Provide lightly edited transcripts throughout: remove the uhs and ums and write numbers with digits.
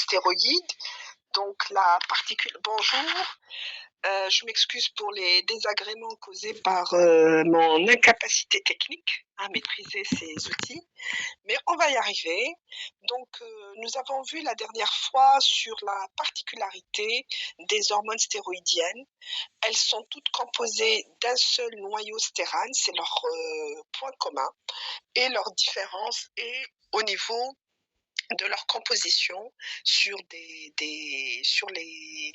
stéroïdes. Donc la particule. Bonjour, je m'excuse pour les désagréments causés par mon incapacité technique à maîtriser ces outils, mais on va y arriver. Donc nous avons vu la dernière fois sur la particularité des hormones stéroïdiennes. Elles sont toutes composées d'un seul noyau stérane, c'est leur point commun, et leur différence est au niveau de leur composition sur sur les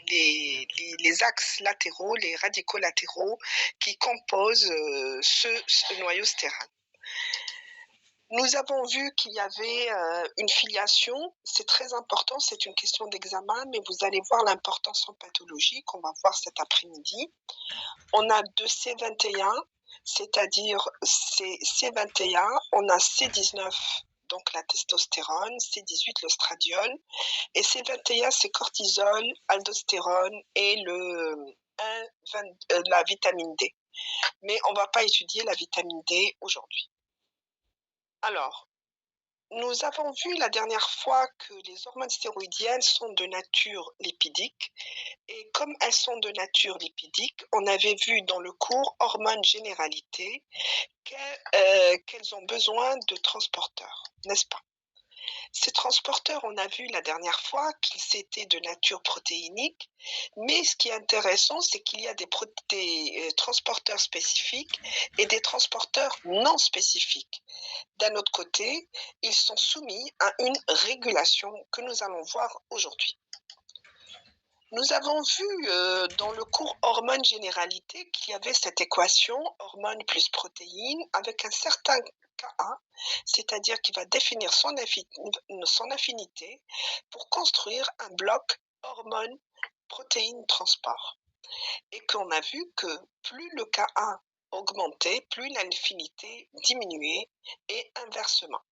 axes latéraux, les radicaux latéraux qui composent ce noyau stérane. Nous avons vu qu'il y avait une filiation, c'est très important, c'est une question d'examen, mais vous allez voir l'importance en pathologie qu'on va voir cet après-midi. On a de C21, c'est-à-dire C21, on a C19, donc la testostérone, C18 le stradiol, et C21 c'est cortisol, aldostérone et la vitamine D. Mais on ne va pas étudier la vitamine D aujourd'hui. Alors, nous avons vu la dernière fois que les hormones stéroïdiennes sont de nature lipidique, et comme elles sont de nature lipidique, on avait vu dans le cours hormones généralité qu'elles ont besoin de transporteurs, n'est-ce pas? Ces transporteurs, on a vu la dernière fois qu'ils étaient de nature protéinique, mais ce qui est intéressant, c'est qu'il y a des transporteurs spécifiques et des transporteurs non spécifiques. D'un autre côté, ils sont soumis à une régulation que nous allons voir aujourd'hui. Nous avons vu dans le cours hormones généralité qu'il y avait cette équation hormone plus protéine avec un certain Ka, c'est-à-dire qui va définir son affinité pour construire un bloc hormone protéine transport. Et qu'on a vu que plus le Ka augmentait, plus l'affinité diminuait et inversement.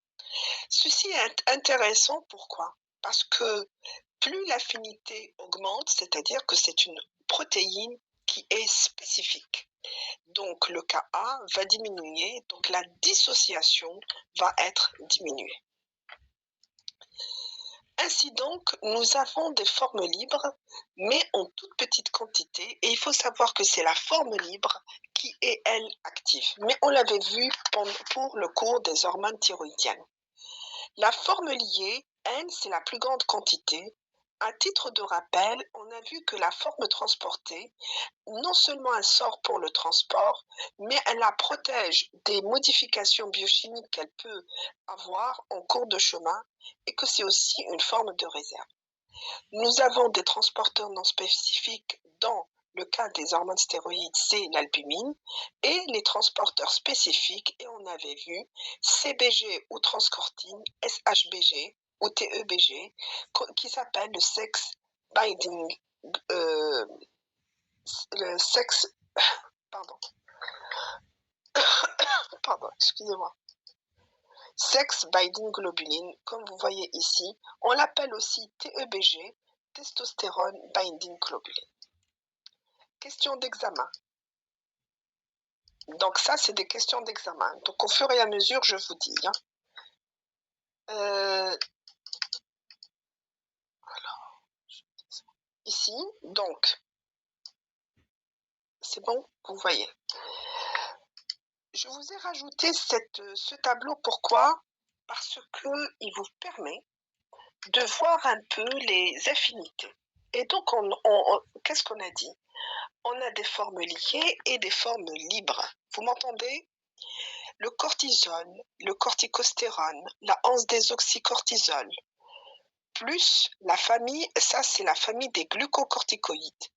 Ceci est intéressant, pourquoi? Parce que plus l'affinité augmente, c'est-à-dire que c'est une protéine qui est spécifique. Donc le Ka va diminuer, donc la dissociation va être diminuée. Ainsi donc, nous avons des formes libres, mais en toute petite quantité, et il faut savoir que c'est la forme libre qui est, elle, active. Mais on l'avait vu pour le cours des hormones thyroïdiennes. La forme liée, elle, c'est la plus grande quantité. À titre de rappel, on a vu que la forme transportée, non seulement elle sort pour le transport, mais elle la protège des modifications biochimiques qu'elle peut avoir en cours de chemin et que c'est aussi une forme de réserve. Nous avons des transporteurs non spécifiques dans le cas des hormones stéroïdes, c'est l'albumine, et les transporteurs spécifiques, et on avait vu CBG ou transcortine, SHBG ou TEBG, qui s'appelle le sex binding, le sex, pardon, excusez-moi, sex binding globulin, comme vous voyez ici, on l'appelle aussi TEBG, testostérone binding globulin. Question d'examen. Donc ça, c'est des questions d'examen. Donc au fur et à mesure, je vous dis. Alors, ici, donc, c'est bon, vous voyez. Je vous ai rajouté ce tableau, pourquoi? Parce qu'il vous permet de voir un peu les affinités. Et donc, qu'est-ce qu'on a dit? On a des formes liées et des formes libres. Vous m'entendez? Le cortisol, le corticostérone, la 11-désoxycortisol, plus la famille, ça c'est la famille des glucocorticoïdes.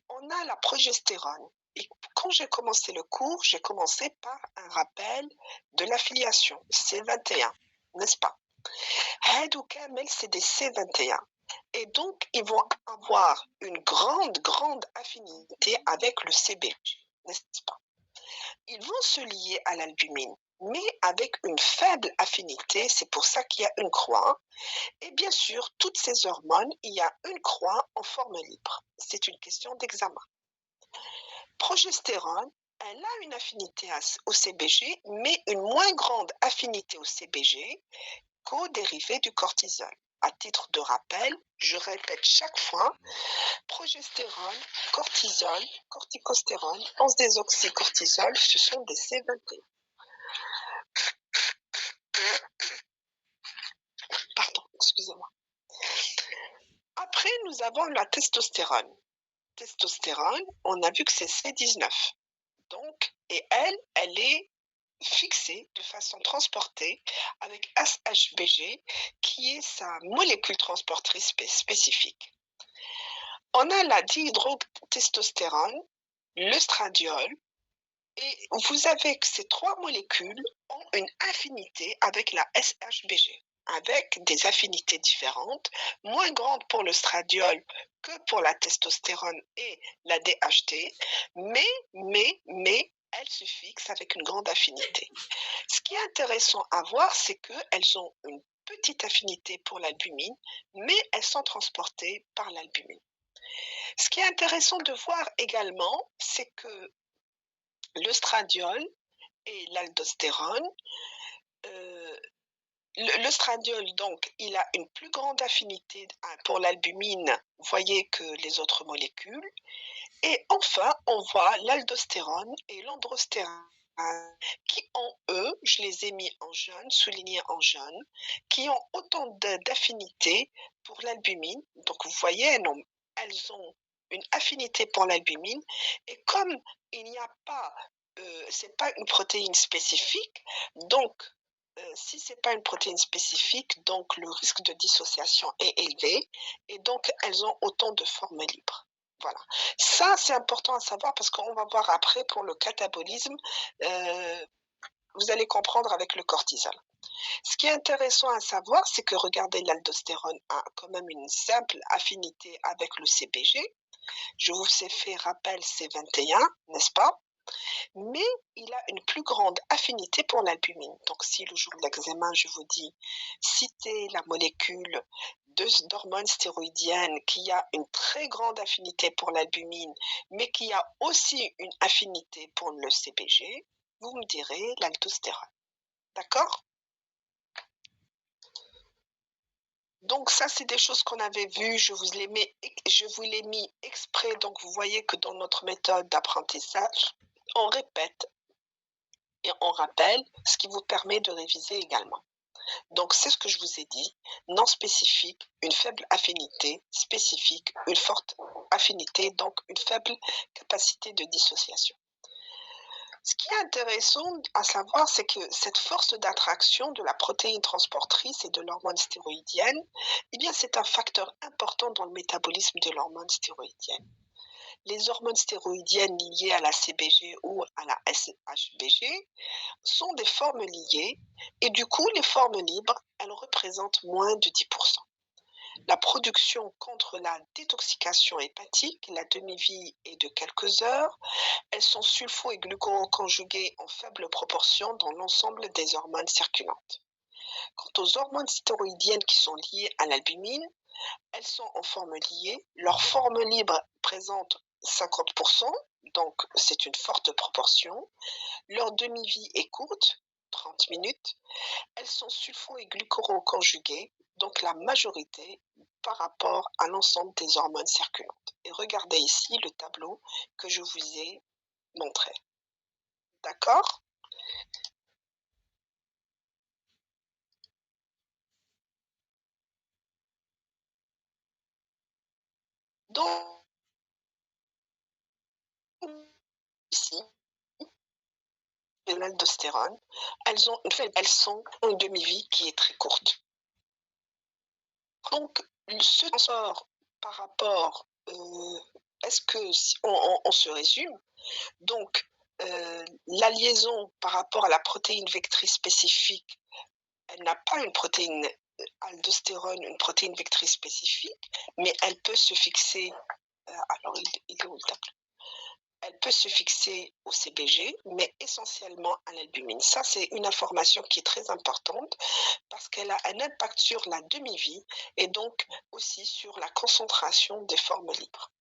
On a la progestérone. Et quand j'ai commencé le cours, j'ai commencé par un rappel de l'affiliation, C21, n'est-ce pas? Head ou Camel, c'est des C21. Et donc, ils vont avoir une grande affinité avec le CBG, n'est-ce pas? Ils vont se lier à l'albumine, mais avec une faible affinité, c'est pour ça qu'il y a une croix. Et bien sûr, toutes ces hormones, il y a une croix en forme libre. C'est une question d'examen. Progestérone, elle a une affinité au CBG, mais une moins grande affinité au CBG qu'au dérivé du cortisol. à titre de rappel, je répète chaque fois, progestérone, cortisol, corticostérone, 11-désoxycortisol, ce sont des C21. Pardon, excusez-moi. Après, nous avons la testostérone. Testostérone, on a vu que c'est C19. Donc, et elle est fixée de façon transportée avec SHBG, qui est sa molécule transportrice spécifique. On a la dihydrotestostérone, l'œstradiol, et vous avez que ces trois molécules ont une affinité avec la SHBG, avec des affinités différentes, moins grandes pour l'œstradiol que pour la testostérone et la DHT, mais elles se fixent avec une grande affinité. Ce qui est intéressant à voir, c'est qu'elles ont une petite affinité pour l'albumine, mais elles sont transportées par l'albumine. Ce qui est intéressant de voir également, c'est que l'œstradiol et l'aldostérone, l'œstradiol, donc, il a une plus grande affinité pour l'albumine, voyez, que les autres molécules. Et enfin, on voit l'aldostérone et l'androstérone qui ont, eux, je les ai mis en jaune, soulignés en jaune, qui ont autant d'affinité pour l'albumine. Donc, vous voyez, elles ont une affinité pour l'albumine. Et comme il n'y a pas, c'est pas une protéine spécifique, donc si ce n'est pas une protéine spécifique, donc le risque de dissociation est élevé et donc elles ont autant de formes libres. Voilà. Ça, c'est important à savoir parce qu'on va voir après pour le catabolisme, vous allez comprendre avec le cortisol. Ce qui est intéressant à savoir, c'est que regardez, l'aldostérone a quand même une simple affinité avec le CBG. Je vous ai fait rappel C21, n'est-ce pas? Mais il a une plus grande affinité pour l'albumine. Donc, si le jour de l'examen, je vous dis, citez la molécule d'hormone stéroïdienne qui a une très grande affinité pour l'albumine, mais qui a aussi une affinité pour le CBG, vous me direz l'aldostérone. D'accord? Donc ça, c'est des choses qu'on avait vues, je vous les mis exprès, donc vous voyez que dans notre méthode d'apprentissage, on répète et on rappelle, ce qui vous permet de réviser également. Donc, c'est ce que je vous ai dit, non spécifique, une faible affinité, spécifique, une forte affinité, donc une faible capacité de dissociation. Ce qui est intéressant à savoir, c'est que cette force d'attraction de la protéine transportrice et de l'hormone stéroïdienne, eh bien, c'est un facteur important dans le métabolisme de l'hormone stéroïdienne. Les hormones stéroïdiennes liées à la CBG ou à la SHBG sont des formes liées et du coup, les formes libres, elles représentent moins de 10%. La production contre la détoxication hépatique, la demi-vie est de quelques heures. Elles sont sulfo- et glucoroconjuguées en faible proportion dans l'ensemble des hormones circulantes. Quant aux hormones stéroïdiennes qui sont liées à l'albumine, elles sont en forme liée. Leur forme libre présente 50%, donc c'est une forte proportion. Leur demi-vie est courte, 30 minutes. Elles sont sulfo- et glucoroconjuguées, donc la majorité par rapport à l'ensemble des hormones circulantes. Et regardez ici le tableau que je vous ai montré. D'accord? Donc, ici, l'aldostérone, elles sont une demi-vie qui est très courte. Donc, ce transport par rapport, est-ce que si on se résume, donc la liaison par rapport à la protéine vectrice spécifique, elle n'a pas une protéine aldostérone, une protéine vectrice spécifique, mais elle peut se fixer, alors il est où le tableau? Elle peut se fixer au CBG, mais essentiellement à l'albumine. Ça, c'est une information qui est très importante parce qu'elle a un impact sur la demi-vie et donc aussi sur la concentration des formes libres.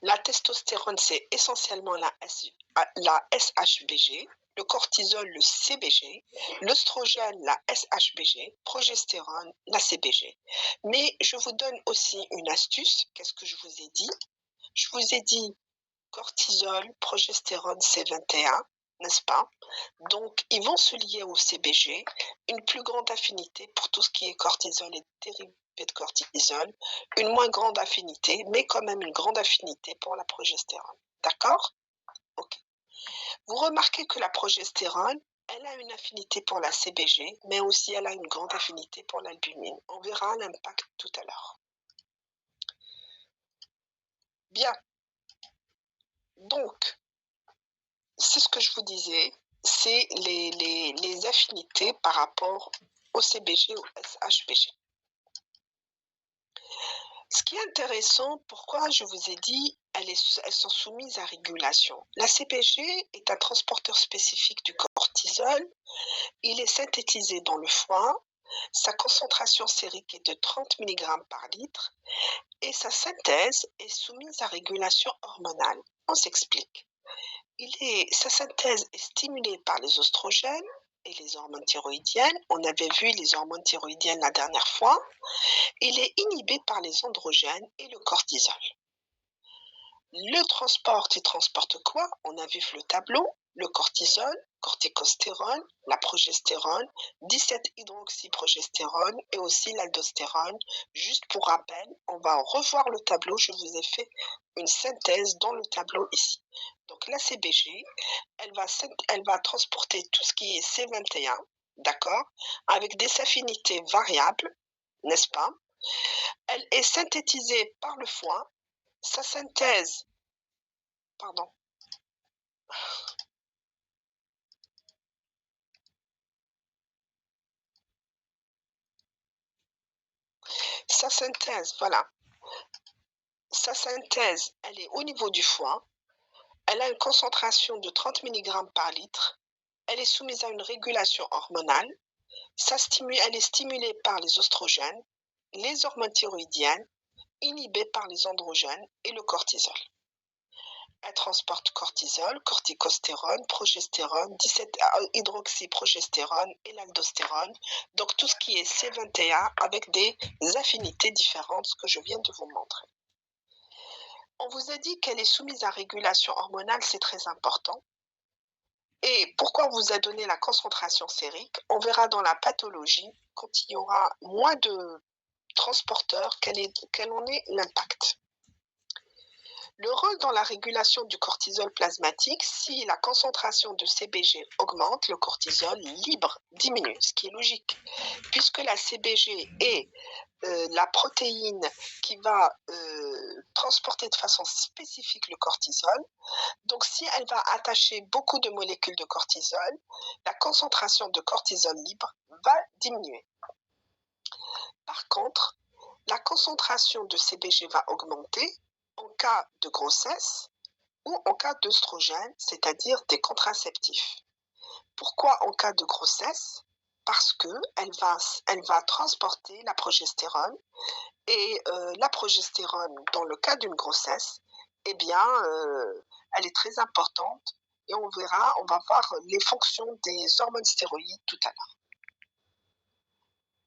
La testostérone, c'est essentiellement la SHBG. le cortisol, le CBG, l'œstrogène, la SHBG, progestérone, la CBG. Mais je vous donne aussi une astuce. Qu'est-ce que je vous ai dit? Je vous ai dit cortisol, progestérone, C21, n'est-ce pas? Donc, ils vont se lier au CBG, une plus grande affinité pour tout ce qui est cortisol et dérivés de cortisol, une moins grande affinité, mais quand même une grande affinité pour la progestérone. D'accord? Ok. Vous remarquez que la progestérone, elle a une affinité pour la CBG, mais aussi elle a une grande affinité pour l'albumine. On verra l'impact tout à l'heure. Bien. Donc, c'est ce que je vous disais, c'est les affinités par rapport au CBG ou au SHBG. Ce qui est intéressant, pourquoi je vous ai dit elles sont soumises à régulation. La CBG est un transporteur spécifique du cortisol. Il est synthétisé dans le foie. Sa concentration sérique est de 30 mg par litre et sa synthèse est soumise à régulation hormonale. On s'explique. Sa synthèse est stimulée par les oestrogènes et les hormones thyroïdiennes. On avait vu les hormones thyroïdiennes la dernière fois. Il est inhibé par les androgènes et le cortisol. Il transporte quoi? On a vu le tableau, le cortisol, corticostérone, la progestérone, 17-hydroxyprogestérone et aussi l'aldostérone. Juste pour rappel, on va revoir le tableau, je vous ai fait une synthèse dans le tableau ici. Donc la CBG, elle va transporter tout ce qui est C21, d'accord, avec des affinités variables, n'est-ce pas? Elle est synthétisée par le foie. Sa synthèse, pardon, sa synthèse, voilà. Sa synthèse, elle est au niveau du foie. Elle a une concentration de 30 mg par litre. Elle est soumise à une régulation hormonale. Elle est stimulée par les oestrogènes, les hormones thyroïdiennes, inhibée par les androgènes et le cortisol. Elle transporte cortisol, corticostérone, progestérone, 17-hydroxyprogestérone et l'aldostérone. Donc tout ce qui est C21 avec des affinités différentes, ce que je viens de vous montrer. On vous a dit qu'elle est soumise à régulation hormonale, c'est très important. Et pourquoi on vous a donné la concentration sérique? On verra dans la pathologie, quand il y aura moins de transporteurs, quel en est l'impact. Le rôle dans la régulation du cortisol plasmatique, si la concentration de CBG augmente, le cortisol libre diminue, ce qui est logique, puisque la CBG est la protéine qui va transporter de façon spécifique le cortisol. Donc si elle va attacher beaucoup de molécules de cortisol, la concentration de cortisol libre va diminuer. Par contre, la concentration de CBG va augmenter en cas de grossesse ou en cas d'œstrogène, c'est-à-dire des contraceptifs. Pourquoi en cas de grossesse? Parce qu'elle va transporter la progestérone et la progestérone, dans le cas d'une grossesse, eh bien, elle est très importante et on va voir les fonctions des hormones stéroïdes tout à l'heure.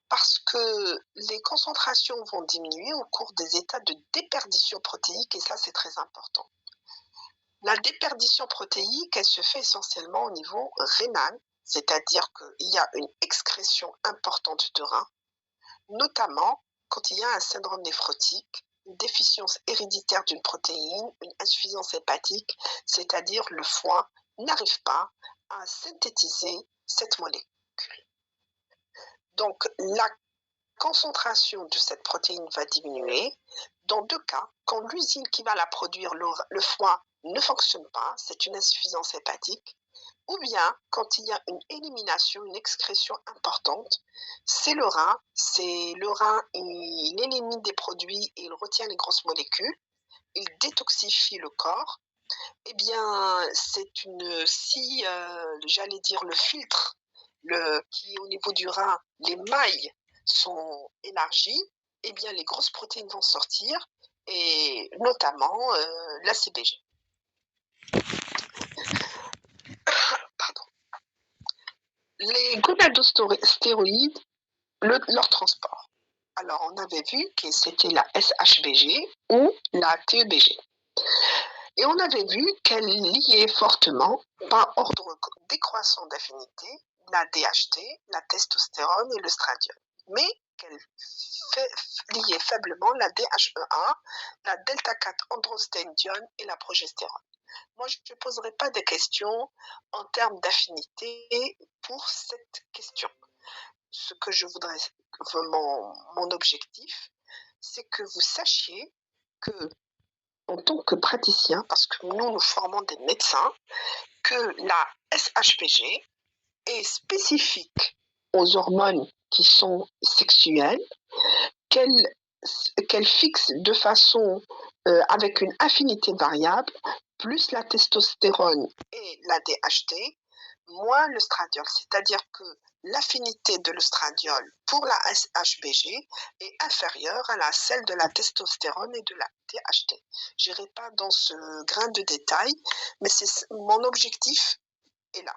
Parce que les concentrations vont diminuer au cours des états de déperdition protéique et ça, c'est très important. La déperdition protéique, elle se fait essentiellement au niveau rénal, c'est-à-dire qu'il y a une excrétion importante de rein, notamment quand il y a un syndrome néphrotique, une déficience héréditaire d'une protéine, une insuffisance hépatique, c'est-à-dire le foie n'arrive pas à synthétiser cette molécule. Donc, la concentration de cette protéine va diminuer. Dans deux cas, quand l'usine qui va la produire, le foie, ne fonctionne pas, c'est une insuffisance hépatique, ou bien quand il y a une élimination, une excrétion importante, c'est le rein, il élimine des produits et il retient les grosses molécules, il détoxifie le corps, eh bien, j'allais dire le filtre, qui est au niveau du rein, les mailles sont élargies, eh bien, les grosses protéines vont sortir, et notamment la CBG. Pardon. Les gonadostéroïdes, leur transport. Alors, on avait vu que c'était la SHBG ou la TEBG. Et on avait vu qu'elle liait fortement, par ordre décroissant d'affinité, la DHT, la testostérone et le stradiol. Mais qu'elle liait faiblement la DHEA, la delta-4-androstenedione et la progestérone. Moi, je ne poserai pas de questions en termes d'affinité pour cette question. Ce que je voudrais, mon objectif, c'est que vous sachiez que, en tant que praticien, parce que nous formons des médecins, que la SHPG est spécifique aux hormones qui sont sexuelles, qu'elle fixe de façon avec une affinité variable, plus la testostérone et la DHT, moins le stradiol. C'est-à-dire que l'affinité de l'œstradiol pour la SHBG est inférieure à la celle de la testostérone et de la DHT. Je n'irai pas dans ce grain de détail, mais mon objectif est là.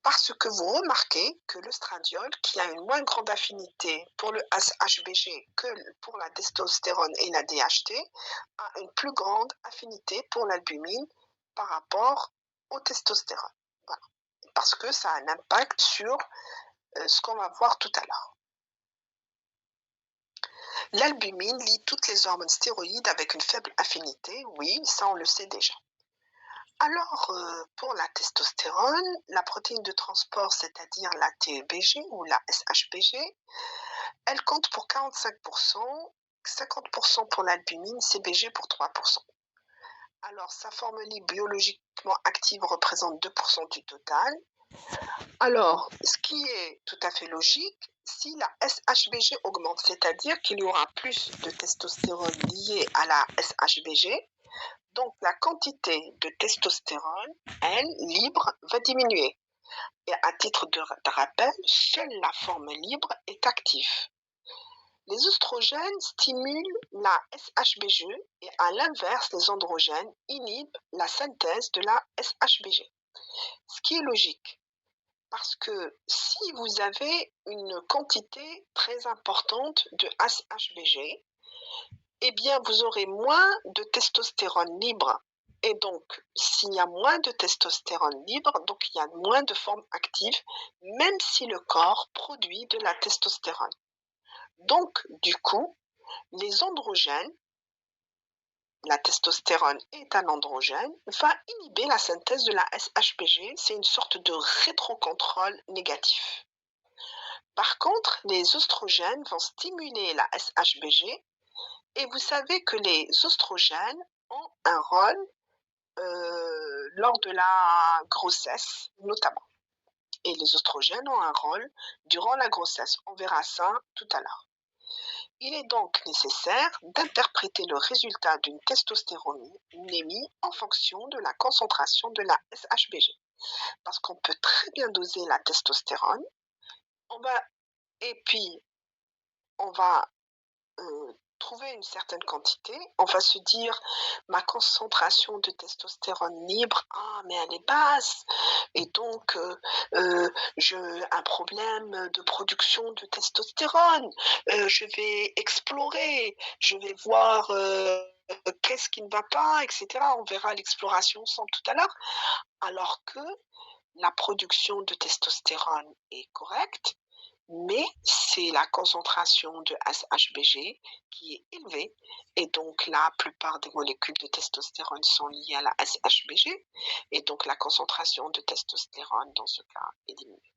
Parce que vous remarquez que l'œstradiol, qui a une moins grande affinité pour le SHBG que pour la testostérone et la DHT, a une plus grande affinité pour l'albumine par rapport au testostérone. Voilà. Parce que ça a un impact sur ce qu'on va voir tout à l'heure. L'albumine lie toutes les hormones stéroïdes avec une faible affinité, oui, ça on le sait déjà. Alors, pour la testostérone, la protéine de transport, c'est-à-dire la TEBG ou la SHBG, elle compte pour 45%, 50% pour l'albumine, CBG pour 3%. Alors, sa forme libre biologiquement active représente 2% du total. Alors, ce qui est tout à fait logique, si la SHBG augmente, c'est-à-dire qu'il y aura plus de testostérone liée à la SHBG, donc la quantité de testostérone, elle, libre, va diminuer. Et à titre de rappel, seule la forme libre est active. Les œstrogènes stimulent la SHBG et à l'inverse, les androgènes inhibent la synthèse de la SHBG. Ce qui est logique, parce que si vous avez une quantité très importante de SHBG, eh bien, vous aurez moins de testostérone libre. Et donc, s'il y a moins de testostérone libre, donc il y a moins de formes actives, même si le corps produit de la testostérone. Donc, du coup, les androgènes, la testostérone est un androgène, va inhiber la synthèse de la SHBG. C'est une sorte de rétrocontrôle négatif. Par contre, les œstrogènes vont stimuler la SHBG. Et vous savez que les œstrogènes ont un rôle lors de la grossesse, notamment. Et les œstrogènes ont un rôle durant la grossesse. On verra ça tout à l'heure. Il est donc nécessaire d'interpréter le résultat d'une testostéronémie en fonction de la concentration de la SHBG. Parce qu'on peut très bien doser la testostérone, et puis on va trouver une certaine quantité, on va se dire ma concentration de testostérone libre, mais elle est basse et donc j'ai un problème de production de testostérone. Je vais explorer, je vais voir qu'est-ce qui ne va pas, etc. On verra l'exploration ensemble tout à l'heure. Alors que la production de testostérone est correcte, mais c'est la concentration de SHBG qui est élevée et donc la plupart des molécules de testostérone sont liées à la SHBG et donc la concentration de testostérone dans ce cas est diminuée.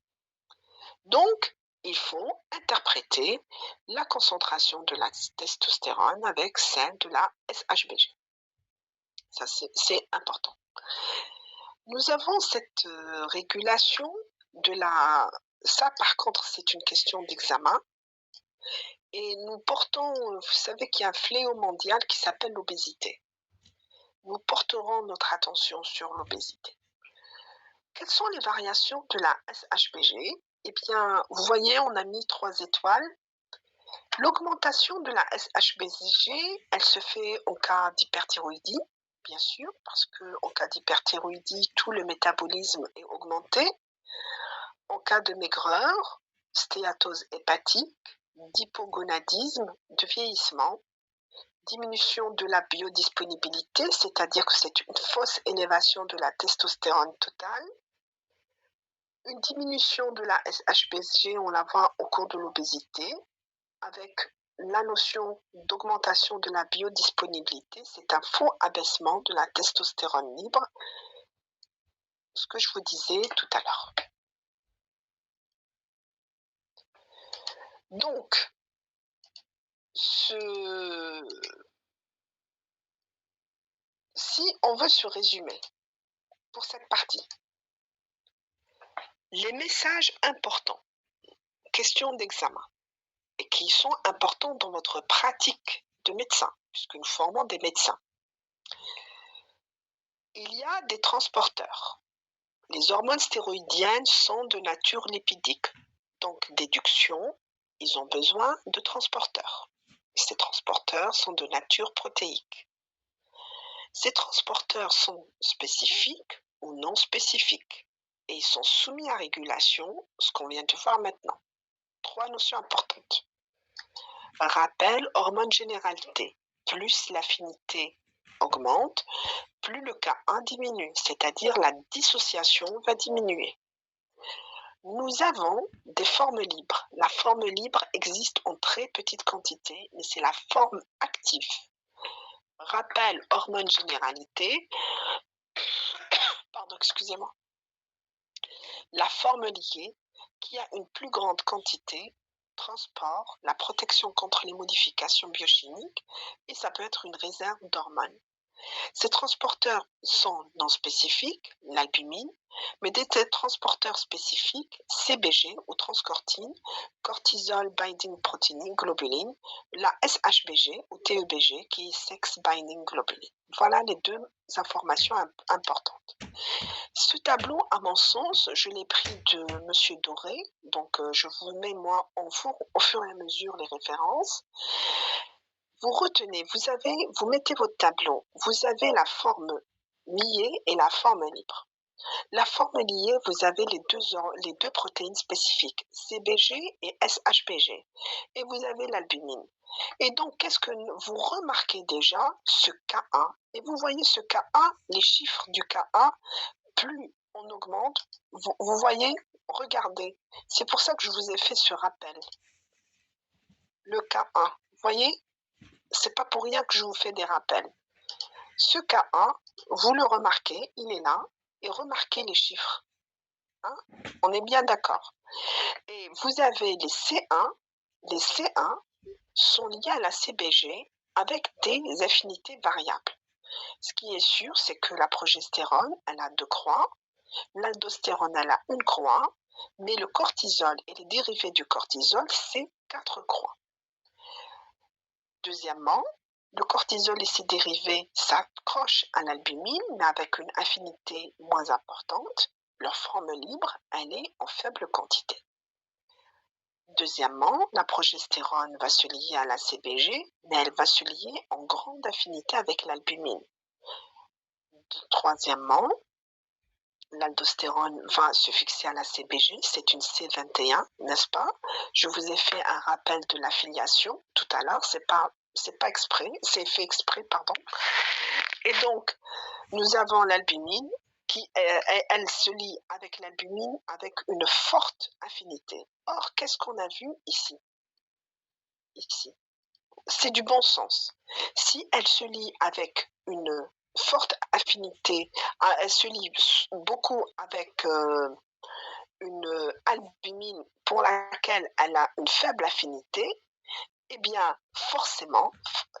Donc, il faut interpréter la concentration de la testostérone avec celle de la SHBG. Ça, c'est important. Nous avons cette régulation de la... Ça, par contre, c'est une question d'examen. Et nous portons, vous savez qu'il y a un fléau mondial qui s'appelle l'obésité. Nous porterons notre attention sur l'obésité. Quelles sont les variations de la SHBG? Eh bien, vous voyez, on a mis 3 étoiles. L'augmentation de la SHBG, elle se fait au cas d'hyperthyroïdie, bien sûr, parce qu'en cas d'hyperthyroïdie, tout le métabolisme est augmenté. en cas de maigreur, stéatose hépatique, d'hypogonadisme, de vieillissement, diminution de la biodisponibilité, c'est-à-dire que c'est une fausse élévation de la testostérone totale, une diminution de la SHBG, on la voit au cours de l'obésité, avec la notion d'augmentation de la biodisponibilité, c'est un faux abaissement de la testostérone libre, ce que je vous disais tout à l'heure. Donc, si on veut se résumer pour cette partie, les messages importants, questions d'examen, et qui sont importants dans votre pratique de médecin, puisque nous formons des médecins. Il y a des transporteurs. Les hormones stéroïdiennes sont de nature lipidique, donc déduction, ils ont besoin de transporteurs. Ces transporteurs sont de nature protéique. Ces transporteurs sont spécifiques ou non spécifiques et ils sont soumis à régulation, ce qu'on vient de voir maintenant. 3 notions importantes. Rappel, hormone généralité. Plus l'affinité augmente, plus le K1 diminue, c'est-à-dire la dissociation va diminuer. Nous avons des formes libres. La forme libre existe en très petite quantité, mais c'est la forme active. Rappel, hormone généralité. Pardon, excusez-moi. La forme liée, qui a une plus grande quantité, transport, la protection contre les modifications biochimiques, et ça peut être une réserve d'hormones. Ces transporteurs sont non spécifiques, l'albumine, mais des transporteurs spécifiques, CBG ou transcortine, cortisol binding protein globulin, la SHBG ou TEBG qui est sex binding globulin. Voilà les 2 informations importantes. Ce tableau, à mon sens, je l'ai pris de Monsieur Doré, donc je vous mets moi au fur et à mesure les références. Vous retenez, vous mettez votre tableau, vous avez la forme liée et la forme libre. La forme liée, vous avez les deux protéines spécifiques, CBG et SHBG, et vous avez l'albumine. Et donc, qu'est-ce que vous remarquez déjà? Ce K1, et vous voyez ce K1, les chiffres du K1, plus on augmente, vous voyez, regardez, c'est pour ça que je vous ai fait ce rappel. Le K1, vous voyez? C'est pas pour rien que je vous fais des rappels. Ce K1, vous le remarquez, il est là, et remarquez les chiffres. Hein? On est bien d'accord. Et vous avez les C1. Les C1 sont liés à la CBG avec des affinités variables. Ce qui est sûr, c'est que la progestérone, elle a 2 croix, l'aldostérone, elle a 1 croix, mais le cortisol et les dérivés du cortisol, c'est 4 croix. Deuxièmement, le cortisol et ses dérivés s'accrochent à l'albumine, mais avec une affinité moins importante. Leur forme libre, elle est en faible quantité. Deuxièmement, la progestérone va se lier à la CBG, mais elle va se lier en grande affinité avec l'albumine. Troisièmement, l'aldostérone va se fixer à la CBG, c'est une C21, n'est-ce pas? Je vous ai fait un rappel de l'affiliation tout à l'heure, c'est pas exprès, c'est fait exprès, pardon. Et donc, nous avons l'albumine qui, elle se lie avec l'albumine avec une forte affinité. Or, qu'est-ce qu'on a vu ici? Ici. C'est du bon sens. Si elle se lie avec une forte affinité, elle se lie beaucoup avec une albumine pour laquelle elle a une faible affinité, eh bien, forcément,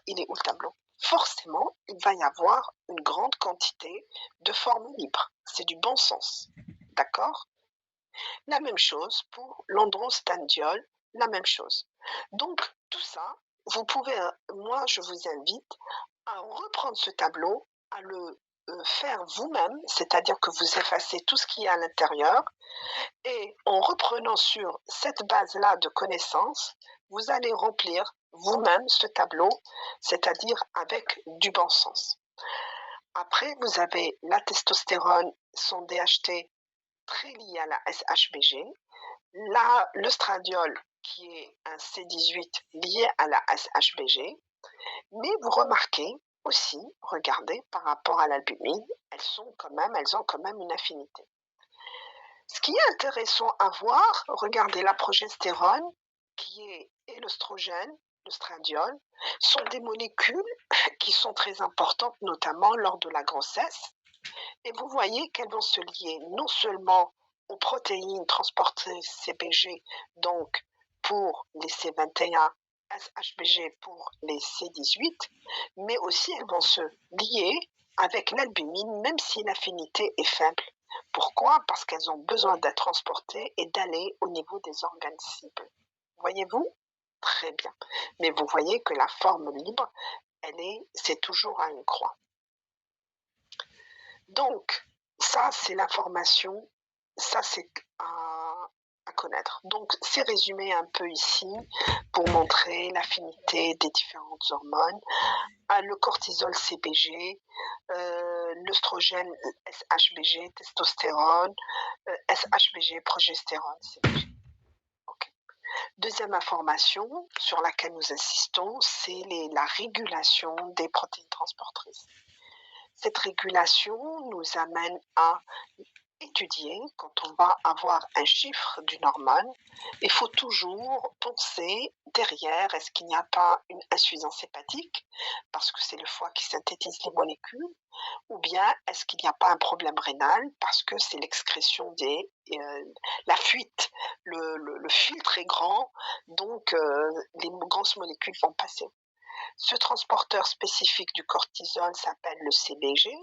il est où le tableau? Forcément, il va y avoir une grande quantité de formes libres. C'est du bon sens. D'accord? La même chose pour l'androstenediol, la même chose. Donc, tout ça, vous pouvez, moi, je vous invite à reprendre ce tableau, à le faire vous-même, c'est-à-dire que vous effacez tout ce qui est à l'intérieur, et en reprenant sur cette base-là de connaissances, vous allez remplir vous-même ce tableau, c'est-à-dire avec du bon sens. Après, vous avez la testostérone, son DHT très lié à la SHBG, là, l'œstradiol qui est un C18 lié à la SHBG, mais vous remarquez aussi, regardez, par rapport à l'albumine, elles ont quand même une affinité. Ce qui est intéressant à voir, regardez la progestérone, et l'œstrogène, l'œstradiol, sont des molécules qui sont très importantes, notamment lors de la grossesse. Et vous voyez qu'elles vont se lier non seulement aux protéines transportées CBG, donc pour les C21, SHBG pour les C18, mais aussi elles vont se lier avec l'albumine, même si l'affinité est faible. Pourquoi? Parce qu'elles ont besoin d'être transportées et d'aller au niveau des organes cibles. Voyez-vous? Très bien. Mais vous voyez que la forme libre, c'est toujours à une croix. Donc, ça, c'est l'information, ça, c'est à connaître. Donc, c'est résumé un peu ici pour montrer l'affinité des différentes hormones. Le cortisol CBG, l'œstrogène SHBG, testostérone, SHBG, progestérone CBG. Okay. Deuxième information sur laquelle nous insistons, c'est la régulation des protéines transportrices. Cette régulation nous amène à étudier, quand on va avoir un chiffre d'une hormone, il faut toujours penser derrière, est-ce qu'il n'y a pas une insuffisance hépatique, parce que c'est le foie qui synthétise les molécules, ou bien est-ce qu'il n'y a pas un problème rénal, parce que c'est l'excrétion la fuite, le filtre est grand, donc les grosses molécules vont passer. Ce transporteur spécifique du cortisol s'appelle le CBG.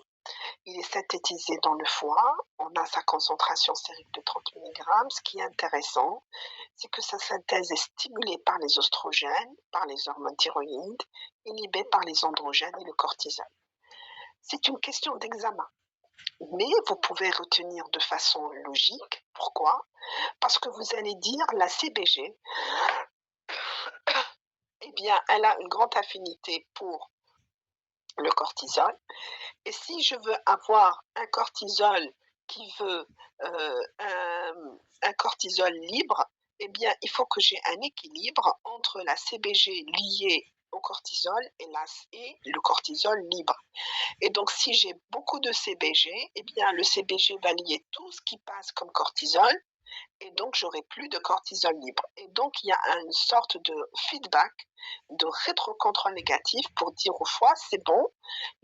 Il est synthétisé dans le foie. On a sa concentration sérique de 30 mg. Ce qui est intéressant, c'est que sa synthèse est stimulée par les oestrogènes, par les hormones thyroïdes, inhibée par les androgènes et le cortisol. C'est une question d'examen. Mais vous pouvez retenir de façon logique. Pourquoi? Parce que vous allez dire la CBG, eh bien, elle a une grande affinité pour le cortisol. Et si je veux avoir un cortisol qui veut un cortisol libre, eh bien, il faut que j'ai un équilibre entre la CBG liée au cortisol et le cortisol libre. Et donc, si j'ai beaucoup de CBG, eh bien, le CBG va lier tout ce qui passe comme cortisol, et donc j'aurai plus de cortisol libre. Et donc, il y a une sorte de feedback, de rétrocontrôle négatif pour dire au foie, c'est bon,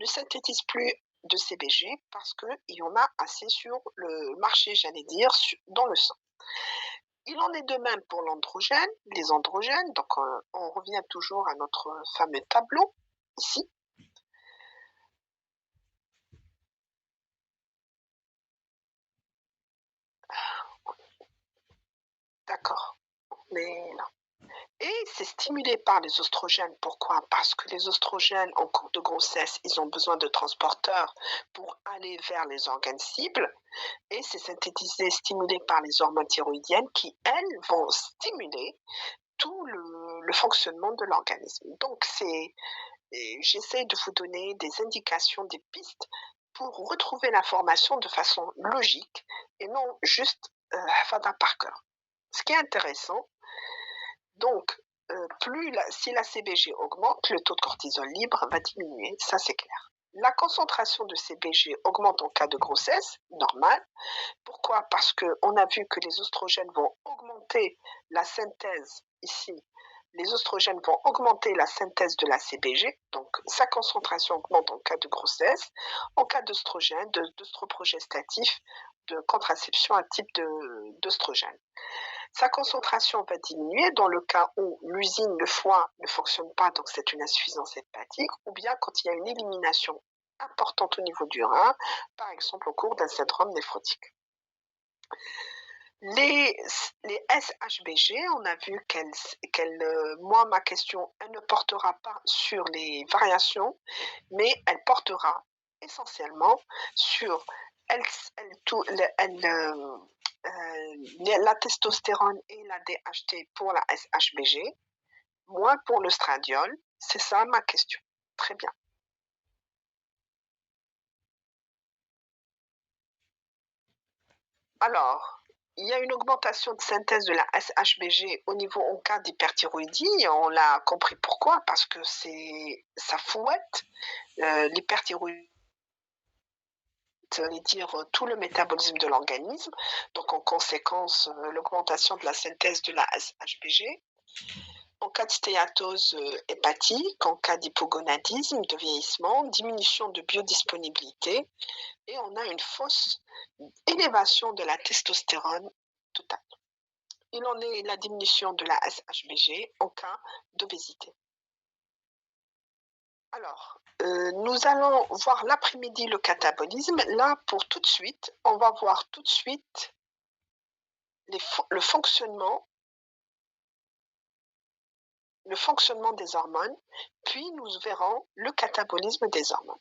ne synthétise plus de CBG parce qu'il y en a assez sur le marché, j'allais dire, dans le sang. Il en est de même pour l'androgène, les androgènes, donc on revient toujours à notre fameux tableau, ici. D'accord, mais là. Et c'est stimulé par les oestrogènes. Pourquoi? Parce que les oestrogènes, en cours de grossesse, ils ont besoin de transporteurs pour aller vers les organes cibles. Et c'est synthétisé, stimulé par les hormones thyroïdiennes qui, elles, vont stimuler tout le fonctionnement de l'organisme. Donc, j'essaie de vous donner des indications, des pistes pour retrouver l'information de façon logique et non juste fada par cœur. Ce qui est intéressant, donc, si la CBG augmente, le taux de cortisol libre va diminuer, ça c'est clair. La concentration de CBG augmente en cas de grossesse, normal. Pourquoi? Parce qu'on a vu que les oestrogènes vont augmenter la synthèse ici. Les oestrogènes vont augmenter la synthèse de la CBG, donc sa concentration augmente en cas de grossesse, en cas d'œstrogène, d'œstroprogestatif, de contraception à type d'œstrogène. Sa concentration va diminuer dans le cas où l'usine, le foie ne fonctionne pas, donc c'est une insuffisance hépatique, ou bien quand il y a une élimination importante au niveau du rein, par exemple au cours d'un syndrome néphrotique. Les SHBG, on a vu moi, ma question, elle ne portera pas sur les variations, mais elle portera essentiellement sur la testostérone et la DHT pour la SHBG, moins pour le stradiol. C'est ça ma question. Très bien. Alors, il y a une augmentation de synthèse de la SHBG au niveau en cas d'hyperthyroïdie. On l'a compris pourquoi, parce que ça fouette l'hyperthyroïdie, dire tout le métabolisme de l'organisme. Donc, en conséquence, l'augmentation de la synthèse de la SHBG. En cas de stéatose hépatique, en cas d'hypogonadisme, de vieillissement, diminution de biodisponibilité, et on a une fausse élévation de la testostérone totale. Il en est la diminution de la SHBG en cas d'obésité. Alors, nous allons voir l'après-midi le catabolisme. Là, pour tout de suite, on va voir tout de suite le fonctionnement des hormones, puis nous verrons le catabolisme des hormones.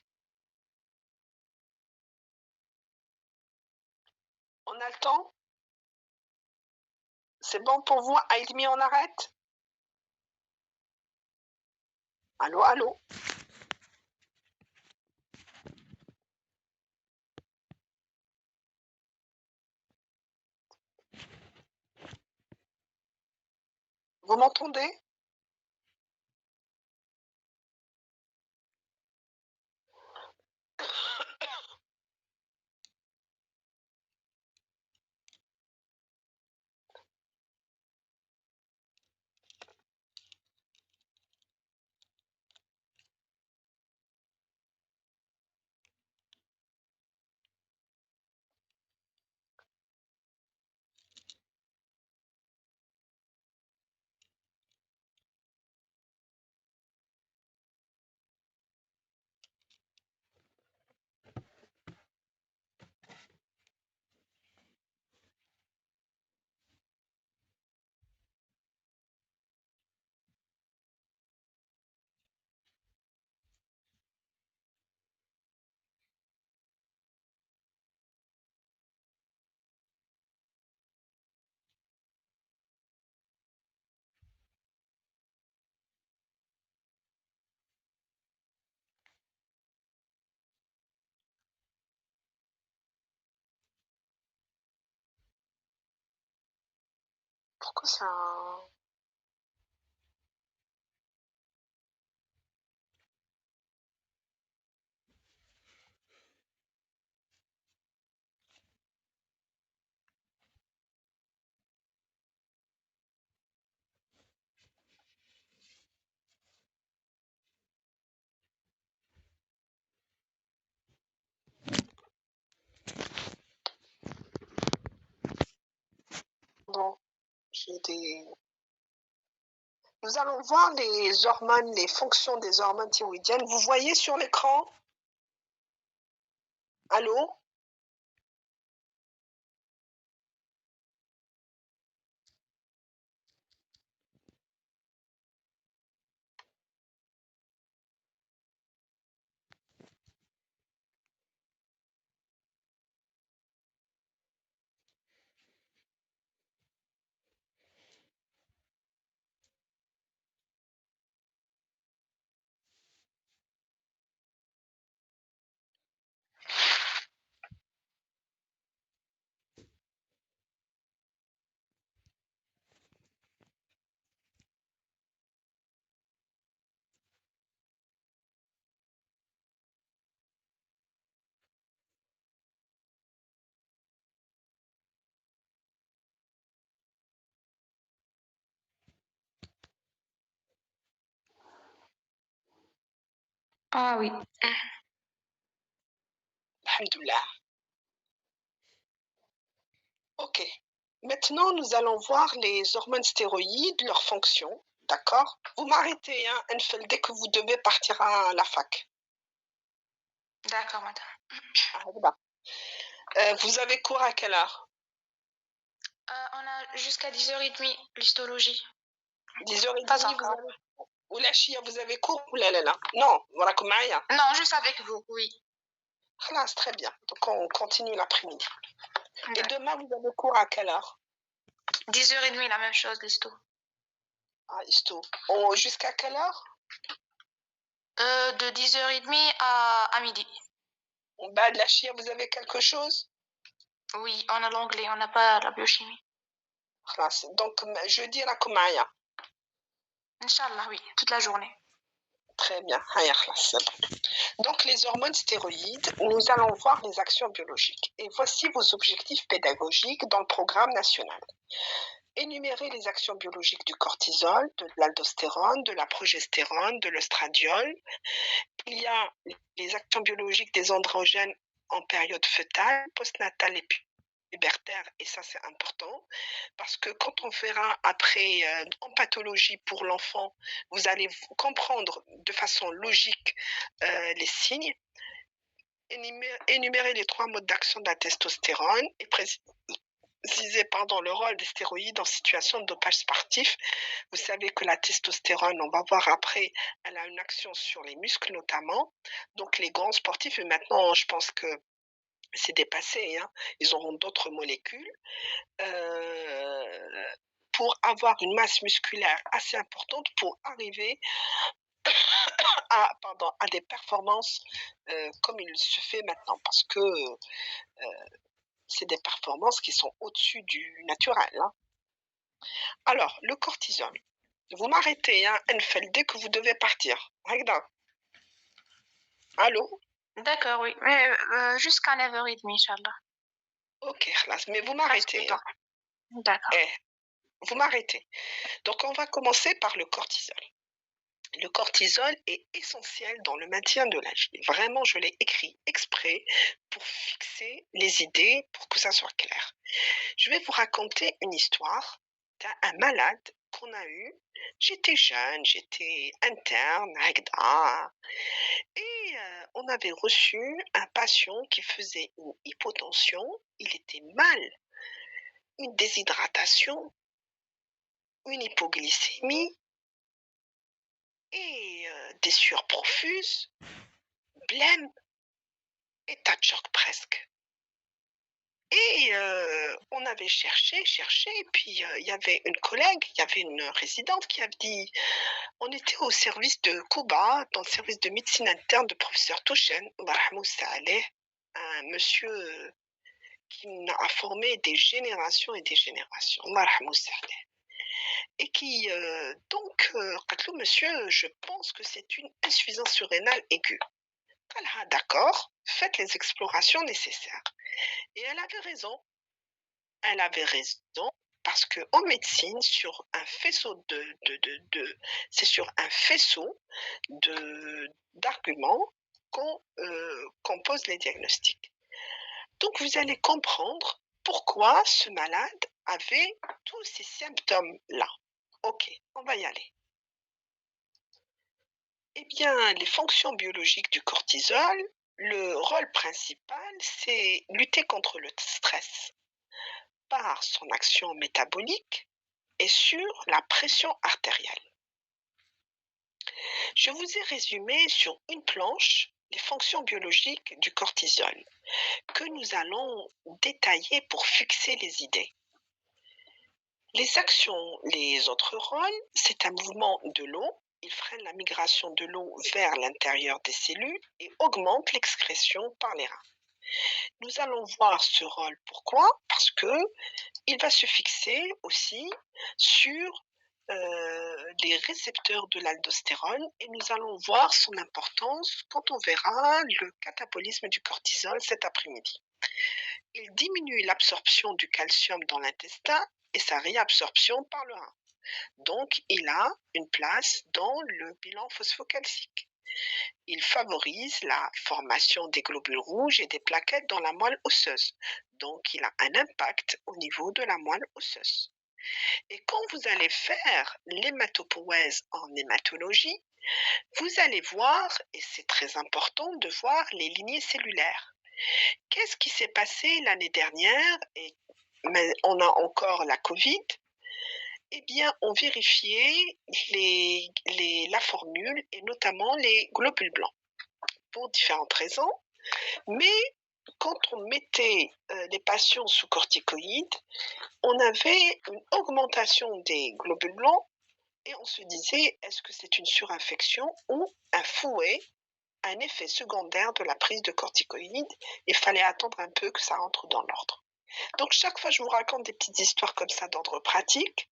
On a le temps? C'est bon pour vous? Aïdmi, on arrête? Allô, allô? Vous m'entendez? Pourquoi ça... Bon, j'ai des... Nous allons voir les hormones, les fonctions des hormones thyroïdiennes. Vous voyez sur l'écran? Allô? Ah oui. Alhamdoulilah. Ok. Maintenant, nous allons voir les hormones stéroïdes, leurs fonctions. D'accord? Vous m'arrêtez, hein, Enfel, dès que vous devez partir à la fac. D'accord, madame. Vous avez cours à quelle heure? On a jusqu'à 10h30 l'histologie. 10h30, Pas vous encore. avez... Ou la chia, vous avez cours ou là? Non, voilà comme Maya. Non, juste avec vous, oui. Khalas, très bien. Donc, on continue l'après-midi. Et D'accord. demain, vous avez cours à quelle heure? 10h30, la même chose, l'histo. Ah, histo. Jusqu'à quelle heure? De 10h30 à midi. Bah, de la chia, vous avez quelque chose? Oui, on a l'anglais, on n'a pas la biochimie. خلاص. Donc, jeudi, راكم معايا. Inch'Allah, oui, toute la journée. Très bien. هيا خلاص, c'est bon. Donc, les hormones stéroïdes, nous allons voir les actions biologiques. Et voici vos objectifs pédagogiques dans le programme national. Énumérer les actions biologiques du cortisol, de l'aldostérone, de la progestérone, de l'œstradiol. Il y a les actions biologiques des androgènes en période fœtale, postnatale et pubertaire, et ça c'est important, parce que quand on verra après en pathologie pour l'enfant, vous allez comprendre de façon logique les signes. Énumérer les 3 modes d'action de la testostérone et préciser le rôle des stéroïdes en situation de dopage sportif. Vous savez que la testostérone, on va voir après, elle a une action sur les muscles notamment, donc les grands sportifs, et maintenant je pense que c'est dépassé, hein, ils auront d'autres molécules, pour avoir une masse musculaire assez importante pour arriver à des performances comme il se fait maintenant, parce que c'est des performances qui sont au-dessus du naturel, hein. Alors, le cortisol. Vous m'arrêtez, hein, Enfel, dès que vous devez partir. Hagda. Allô? D'accord, oui. Mais jusqu'à 9h30, Inch'Allah. Ok, khlas, mais vous m'arrêtez, hein. D'accord. Eh, vous m'arrêtez. Donc, on va commencer par le cortisol. Le cortisol est essentiel dans le maintien de la vie. Vraiment, je l'ai écrit exprès pour fixer les idées, pour que ça soit clair. Je vais vous raconter une histoire d'un malade qu'on a eu. J'étais jeune, j'étais interne, Agda, et on avait reçu un patient qui faisait une hypotension, il était mal, une déshydratation, une hypoglycémie et des sueurs profuses, blême, état de choc presque. Et on avait cherché, et puis il y avait une collègue, il y avait une résidente qui avait dit, on était au service de Kuba, dans le service de médecine interne de professeur Touchen, un monsieur qui a formé des générations et des générations, et qui donc, monsieur, je pense que c'est une insuffisance surrénale aiguë. Ah, d'accord, faites les explorations nécessaires. Et elle avait raison. Elle avait raison parce que en médecine, sur un faisceau c'est sur un faisceau d'arguments qu'on pose les diagnostics. Donc vous allez comprendre pourquoi ce malade avait tous ces symptômes-là. Ok, on va y aller. Eh bien, les fonctions biologiques du cortisol, le rôle principal, c'est lutter contre le stress par son action métabolique et sur la pression artérielle. Je vous ai résumé sur une planche les fonctions biologiques du cortisol que nous allons détailler pour fixer les idées. Les actions, les autres rôles, c'est un mouvement de l'eau. Il freine la migration de l'eau vers l'intérieur des cellules et augmente l'excrétion par les reins. Nous allons voir ce rôle. Pourquoi? Parce que il va se fixer aussi sur les récepteurs de l'aldostérone et nous allons voir son importance quand on verra le catabolisme du cortisol cet après-midi. Il diminue l'absorption du calcium dans l'intestin et sa réabsorption par le rein. Donc, il a une place dans le bilan phosphocalcique. Il favorise la formation des globules rouges et des plaquettes dans la moelle osseuse. Donc, il a un impact au niveau de la moelle osseuse. Et quand vous allez faire l'hématopoïèse en hématologie, vous allez voir, et c'est très important de voir les lignées cellulaires. Qu'est-ce qui s'est passé l'année dernière et on a encore la Covid? Eh bien, on vérifiait la formule et notamment les globules blancs pour différentes raisons. Mais quand on mettait les patients sous corticoïdes, on avait une augmentation des globules blancs et on se disait, est-ce que c'est une surinfection ou un fouet, un effet secondaire de la prise de corticoïdes? Il fallait attendre un peu que ça rentre dans l'ordre. Donc, chaque fois, je vous raconte des petites histoires comme ça d'ordre pratique.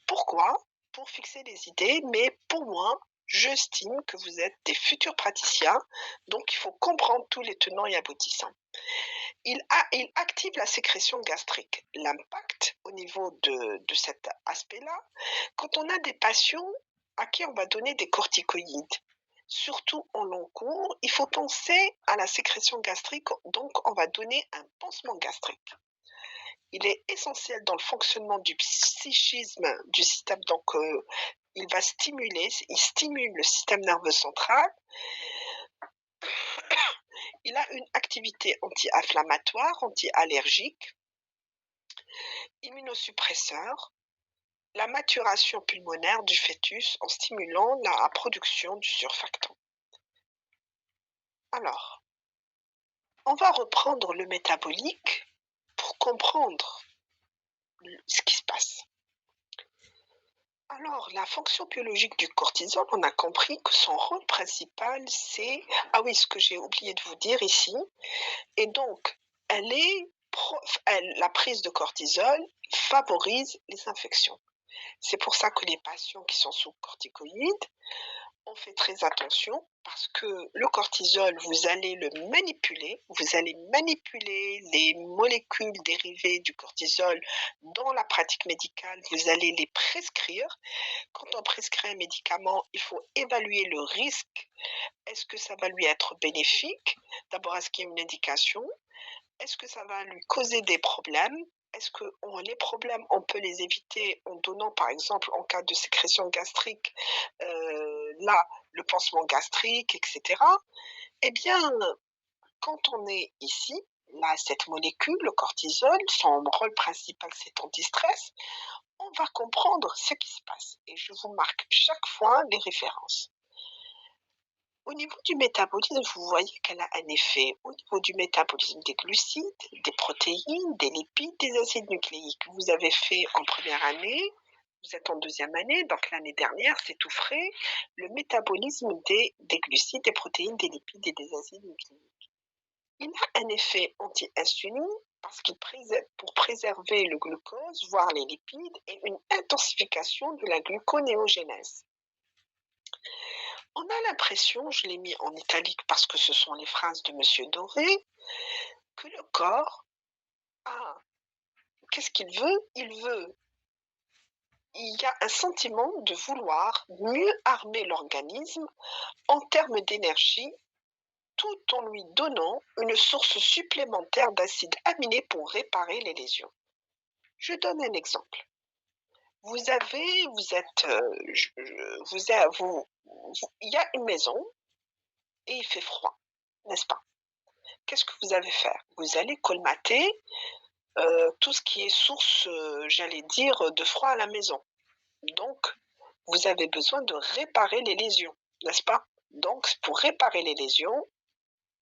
Pourquoi? Pour fixer les idées, mais pour moi, j'estime que vous êtes des futurs praticiens, donc il faut comprendre tous les tenants et aboutissants. Il active la sécrétion gastrique. L'impact au niveau de cet aspect-là, quand on a des patients à qui on va donner des corticoïdes, surtout en long cours, il faut penser à la sécrétion gastrique, donc on va donner un pansement gastrique. Il est essentiel dans le fonctionnement du psychisme du système, donc il stimule le système nerveux central. Il a une activité anti-inflammatoire, anti-allergique, immunosuppresseur, la maturation pulmonaire du fœtus en stimulant la production du surfactant. Alors, on va reprendre le métabolique pour comprendre ce qui se passe. Alors, la fonction biologique du cortisol, on a compris que son rôle principal, c'est... Ah oui, ce que j'ai oublié de vous dire ici. Et donc, la prise de cortisol favorise les infections. C'est pour ça que les patients qui sont sous corticoïdes, on fait très attention parce que le cortisol, vous allez le manipuler, vous allez manipuler les molécules dérivées du cortisol dans la pratique médicale, vous allez les prescrire. Quand on prescrit un médicament, il faut évaluer le risque. Est-ce que ça va lui être bénéfique? D'abord, est-ce qu'il y a une indication? Est-ce que ça va lui causer des problèmes? Est-ce que les problèmes, on peut les éviter en donnant, par exemple, en cas de sécrétion gastrique, le pansement gastrique, etc. Eh bien, quand on est ici, là, cette molécule, le cortisol, son rôle principal, c'est anti-stress, on va comprendre ce qui se passe. Et je vous marque chaque fois les références. Au niveau du métabolisme, vous voyez qu'elle a un effet au niveau du métabolisme des glucides, des protéines, des lipides, des acides nucléiques. Vous avez fait en première année, vous êtes en deuxième année, donc l'année dernière, c'est tout frais, le métabolisme des glucides, des protéines, des lipides et des acides nucléiques. Il a un effet anti-insuline parce qu'il pour préserver le glucose, voire les lipides, et une intensification de la gluconéogénèse. On a l'impression, je l'ai mis en italique parce que ce sont les phrases de Monsieur Doré, que le corps qu'est-ce qu'il veut? Il y a un sentiment de vouloir mieux armer l'organisme en termes d'énergie, tout en lui donnant une source supplémentaire d'acides aminés pour réparer les lésions. Je donne un exemple. Il y a une maison et il fait froid, n'est-ce pas? Qu'est-ce que vous allez faire? Vous allez colmater tout ce qui est source, j'allais dire, de froid à la maison. Donc, vous avez besoin de réparer les lésions, n'est-ce pas? Donc, pour réparer les lésions,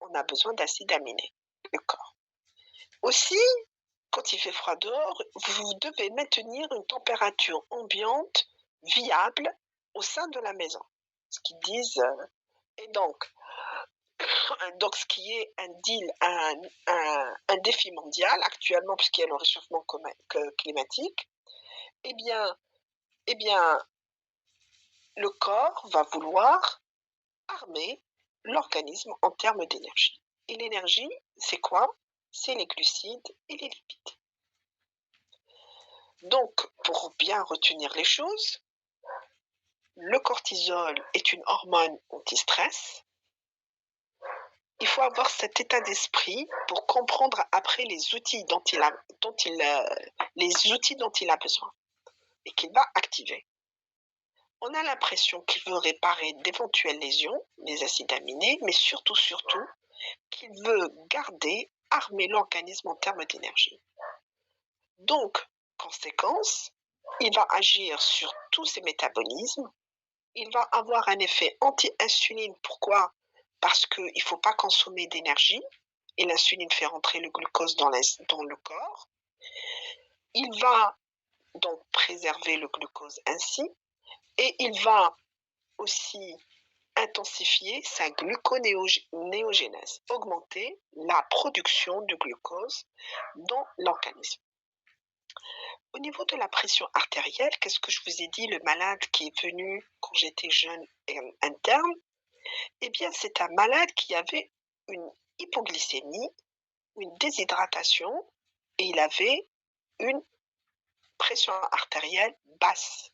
on a besoin d'acides aminés, le corps. Aussi, quand il fait froid dehors, vous devez maintenir une température ambiante viable au sein de la maison. Ce qu'ils disent, et donc, ce qui est un défi mondial actuellement, puisqu'il y a le réchauffement climatique, eh bien, le corps va vouloir armer l'organisme en termes d'énergie. Et l'énergie, c'est quoi? C'est les glucides et les lipides. Donc, pour bien retenir les choses, le cortisol est une hormone anti-stress. Il faut avoir cet état d'esprit pour comprendre après les outils dont il a besoin et qu'il va activer. On a l'impression qu'il veut réparer d'éventuelles lésions, les acides aminés, mais surtout, qu'il veut armer l'organisme en termes d'énergie. Donc, conséquence, il va agir sur tous ces métabolismes. Il va avoir un effet anti-insuline. Pourquoi? Parce qu'il ne faut pas consommer d'énergie et l'insuline fait rentrer le glucose dans le corps. Il va donc préserver le glucose ainsi et il va aussi intensifier sa gluconéogénèse, augmenter la production de glucose dans l'organisme. Au niveau de la pression artérielle, qu'est-ce que je vous ai dit, le malade qui est venu quand j'étais jeune et interne? Eh bien, c'est un malade qui avait une hypoglycémie, une déshydratation et il avait une pression artérielle basse.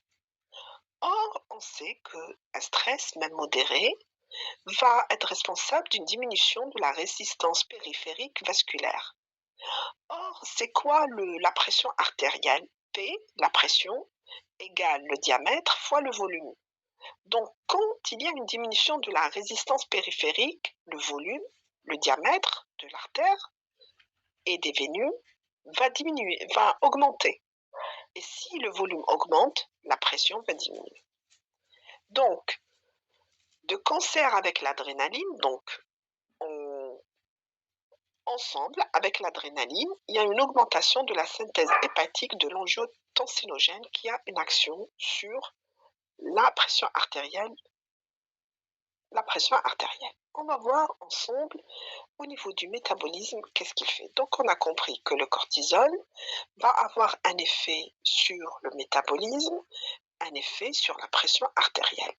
Or, on sait qu'un stress, même modéré, va être responsable d'une diminution de la résistance périphérique vasculaire. Or, c'est quoi la pression artérielle? P, la pression, égale le diamètre fois le volume. Donc, quand il y a une diminution de la résistance périphérique, le volume, le diamètre de l'artère et des vénus va augmenter. Et si le volume augmente, la pression va diminuer. Donc, de concert avec l'adrénaline, ensemble avec l'adrénaline, il y a une augmentation de la synthèse hépatique de l'angiotensinogène qui a une action sur la pression artérielle. On va voir ensemble au niveau du métabolisme qu'est-ce qu'il fait. Donc on a compris que le cortisol va avoir un effet sur le métabolisme, un effet sur la pression artérielle.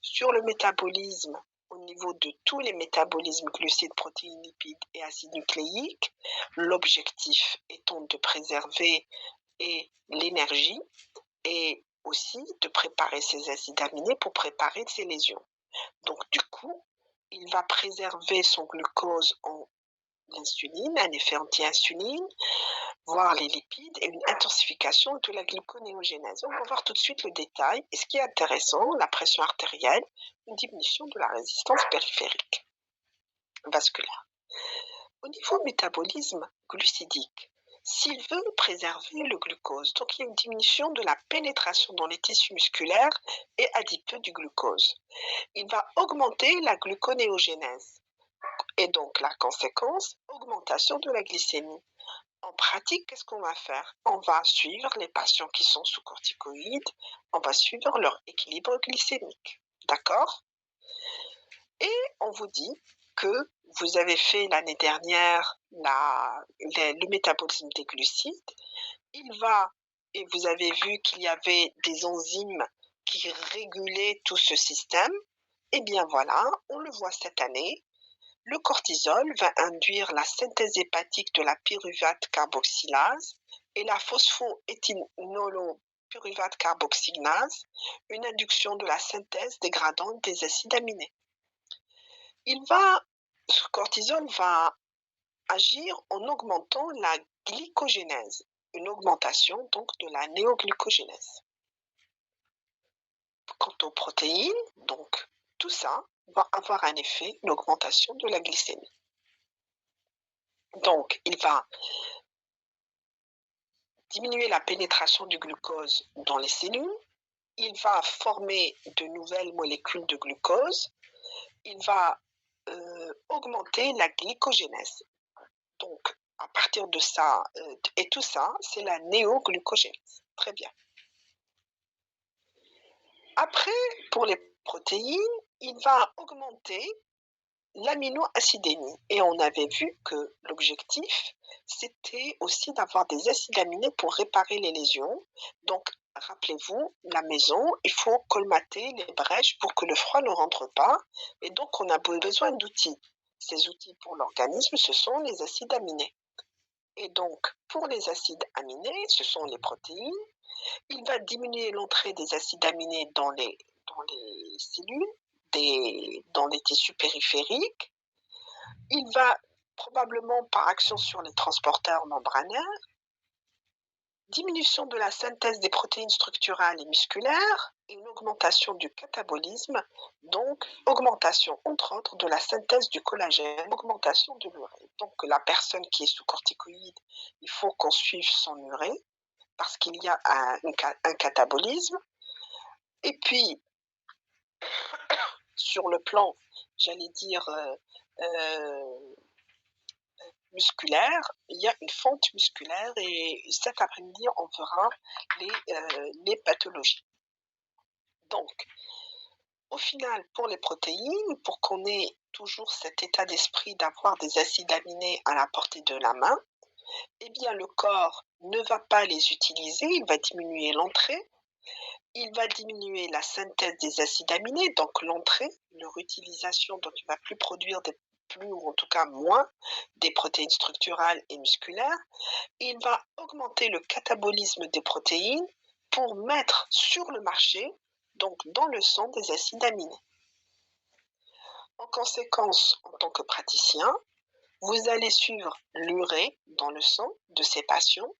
Sur le métabolisme, au niveau de tous les métabolismes glucides, protéines, lipides et acides nucléiques, l'objectif étant de préserver l'énergie et aussi de préparer ces acides aminés pour préparer ces lésions. Donc du coup, il va préserver son glucose en l'insuline, un effet anti-insuline, voir les lipides et une intensification de la gluconéogénèse. On va voir tout de suite le détail. Et ce qui est intéressant, la pression artérielle, une diminution de la résistance périphérique vasculaire. Au niveau métabolisme glucidique, s'il veut préserver le glucose, donc il y a une diminution de la pénétration dans les tissus musculaires et adipeux du glucose. Il va augmenter la gluconéogénèse et donc la conséquence, augmentation de la glycémie. En pratique, qu'est-ce qu'on va faire? On va suivre les patients qui sont sous corticoïdes, on va suivre leur équilibre glycémique. D'accord? Et on vous dit que vous avez fait l'année dernière le métabolisme des glucides. Et vous avez vu qu'il y avait des enzymes qui régulaient tout ce système. Et bien voilà, on le voit cette année. Le cortisol va induire la synthèse hépatique de la pyruvate carboxylase et la phosphoéthynolopyruvate carboxylase, une induction de la synthèse dégradante des acides aminés. Ce cortisol va agir en augmentant la glycogénèse, une augmentation donc de la néoglucogénèse. Quant aux protéines, donc tout ça va avoir un effet, une augmentation de la glycémie. Donc, il va diminuer la pénétration du glucose dans les cellules, il va former de nouvelles molécules de glucose, il va augmenter la glycogénèse. Donc, à partir de ça, et tout ça, c'est la néoglucogénèse. Très bien. Après, pour les protéines, il va augmenter l'aminoacidémie. Et on avait vu que l'objectif, c'était aussi d'avoir des acides aminés pour réparer les lésions. Donc, rappelez-vous, la maison, il faut colmater les brèches pour que le froid ne rentre pas. Et donc, on a besoin d'outils. Ces outils pour l'organisme, ce sont les acides aminés. Et donc, pour les acides aminés, ce sont les protéines. Il va diminuer l'entrée des acides aminés dans les cellules, dans les tissus périphériques. Il va probablement par action sur les transporteurs membranaires, diminution de la synthèse des protéines structurales et musculaires et une augmentation du catabolisme, donc augmentation entre autres de la synthèse du collagène, augmentation de l'urée. Donc la personne qui est sous corticoïde, il faut qu'on suive son urée parce qu'il y a un catabolisme. Et puis, sur le plan, j'allais dire, musculaire, il y a une fente musculaire et cet après-midi, on verra les pathologies. Donc, au final, pour les protéines, pour qu'on ait toujours cet état d'esprit d'avoir des acides aminés à la portée de la main, eh bien le corps ne va pas les utiliser, il va diminuer l'entrée, il va diminuer la synthèse des acides aminés, donc l'entrée, leur utilisation, donc il va plus produire plus ou en tout cas moins des protéines structurales et musculaires. Il va augmenter le catabolisme des protéines pour mettre sur le marché, donc dans le sang, des acides aminés. En conséquence, en tant que praticien, vous allez suivre l'urée dans le sang de ces patients,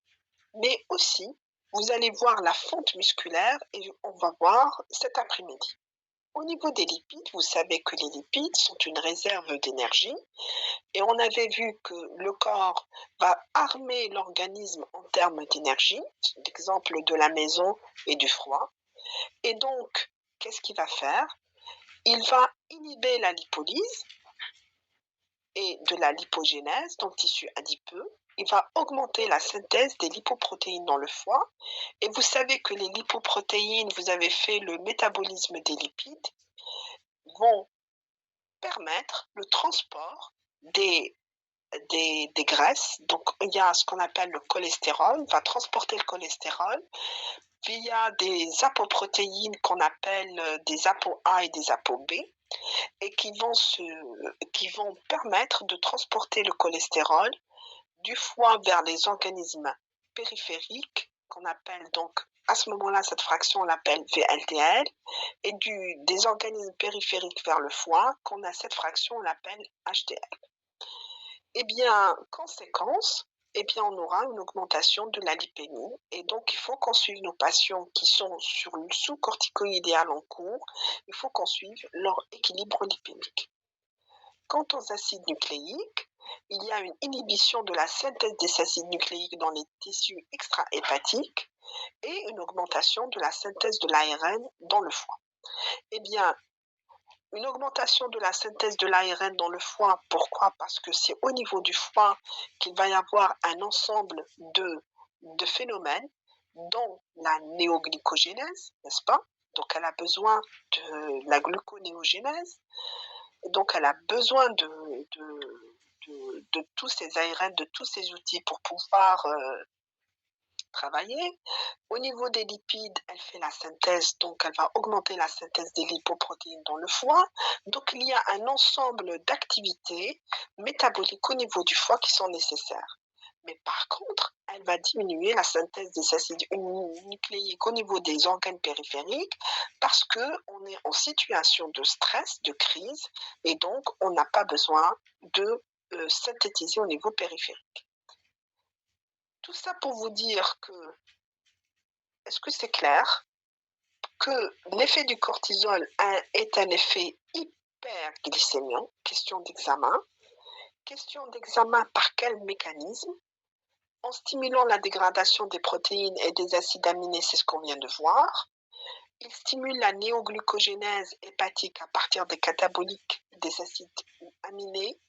mais aussi vous allez voir la fonte musculaire et on va voir cet après-midi. Au niveau des lipides, vous savez que les lipides sont une réserve d'énergie et on avait vu que le corps va armer l'organisme en termes d'énergie, l'exemple de la maison et du froid. Et donc, qu'est-ce qu'il va faire? Il va inhiber la lipolyse et de la lipogénèse, donc tissu adipeux. Il va augmenter la synthèse des lipoprotéines dans le foie. Et vous savez que les lipoprotéines, vous avez fait le métabolisme des lipides, vont permettre le transport des graisses. Donc, il y a ce qu'on appelle le cholestérol, va transporter le cholestérol via des apoprotéines qu'on appelle des ApoA et des ApoB et qui vont permettre de transporter le cholestérol du foie vers les organismes périphériques qu'on appelle donc à ce moment-là, cette fraction, on l'appelle VLDL, et des organismes périphériques vers le foie, qu'on a cette fraction, on l'appelle HDL. Eh bien, conséquence, eh bien, on aura une augmentation de la lipémie. Et donc, il faut qu'on suive nos patients qui sont sur le sous-corticoïdéal en cours. Il faut qu'on suive leur équilibre lipémique. Quant aux acides nucléiques, il y a une inhibition de la synthèse des acides nucléiques dans les tissus extra-hépatiques et une augmentation de la synthèse de l'ARN dans le foie. Eh bien, une augmentation de la synthèse de l'ARN dans le foie, pourquoi? Parce que c'est au niveau du foie qu'il va y avoir un ensemble de phénomènes, dont la néoglycogénèse, n'est-ce pas? Donc elle a besoin de la gluconéogénèse, donc elle a besoin de tous ces ARN, de tous ces outils pour pouvoir travailler. Au niveau des lipides, elle fait la synthèse, donc elle va augmenter la synthèse des lipoprotéines dans le foie. Donc il y a un ensemble d'activités métaboliques au niveau du foie qui sont nécessaires. Mais par contre, elle va diminuer la synthèse des acides nucléiques au niveau des organes périphériques parce qu'on est en situation de stress, de crise, et donc on n'a pas besoin de synthétiser au niveau périphérique. Tout ça pour vous dire que, est-ce que c'est clair, que l'effet du cortisol est un effet hyperglycémiant? Question d'examen. Question d'examen par quel mécanisme? En stimulant la dégradation des protéines et des acides aminés, c'est ce qu'on vient de voir. Il stimule la néoglucogénèse hépatique à partir des cataboliques des acides aminés,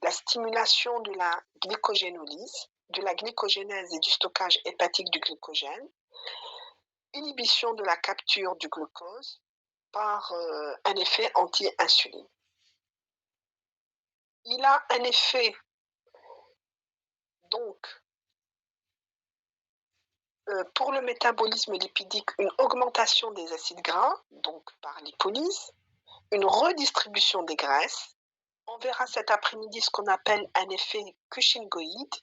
la stimulation de la glycogénolyse, de la glycogénèse et du stockage hépatique du glycogène, inhibition de la capture du glucose par un effet anti-insuline. Il a un effet donc pour le métabolisme lipidique, une augmentation des acides gras, donc par lipolyse, une redistribution des graisses. On verra cet après-midi ce qu'on appelle un effet cushingoïde.